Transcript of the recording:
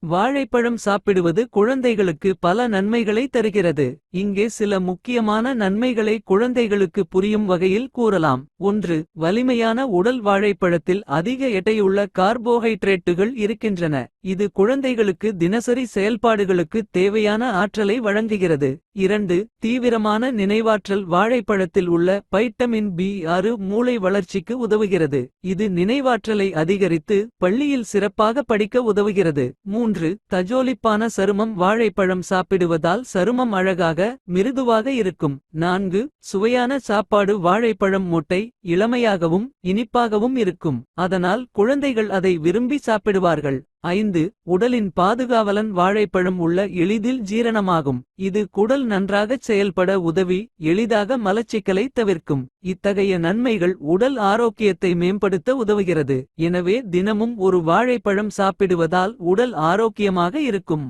வாழைப்பழம் சாப்பிடுவது குழந்தைகளுக்கு பல நன்மைகளை தருகிறது. இங்கே சில முக்கியமான நன்மைகளை குழந்தைகளுக்கு புரியும் வகையில் கூறலாம். 1. வலிமையான உடல். வாழைப்பழத்தில் அதிக எடையுள்ள கார்போஹைட்ரேட்டுகள் இருக்கின்றன. இது குழந்தைகளுக்கு தினசரி செயல்பாடுகளுக்கு தேவையான ஆற்றலை வழங்குகிறது. 2. தீவிரமான நினைவாற்றல். வாழைப்பழத்தில் உள்ள வைட்டமின் B6 மூளை வளர்ச்சிக்கு உதவுகிறது. இது நினைவாற்றலை அதிகரித்து பள்ளியில் சிறப்பாக படிக்க உதவுகிறது. 3. தஜோலிப்பான சருமம். வாழைப்பழம் சாப்பிடுவதால் சருமம் அழகாக மிருதுவாக இருக்கும். 4. சுவையான சாப்பாடு. வாழைப்பழம் முட்டை இளமையாகவும் இனிப்பாகவும் இருக்கும். அதனால் குழந்தைகள் அதை விரும்பி சாப்பிடுவார்கள். 5. உடலின் பாதுகாவலன். வாழைப்பழம் உள்ள எளிதில் ஜீரணமாகும். இது குடல் நன்றாகச் செயல்பட உதவி எளிதாக மலச்சிக்கலை தவிர்க்கும். இத்தகைய நன்மைகள் உடல் ஆரோக்கியத்தை மேம்படுத்த உதவுகிறது. எனவே தினமும் ஒரு வாழைப்பழம் சாப்பிடுவதால் உடல் ஆரோக்கியமாக இருக்கும்.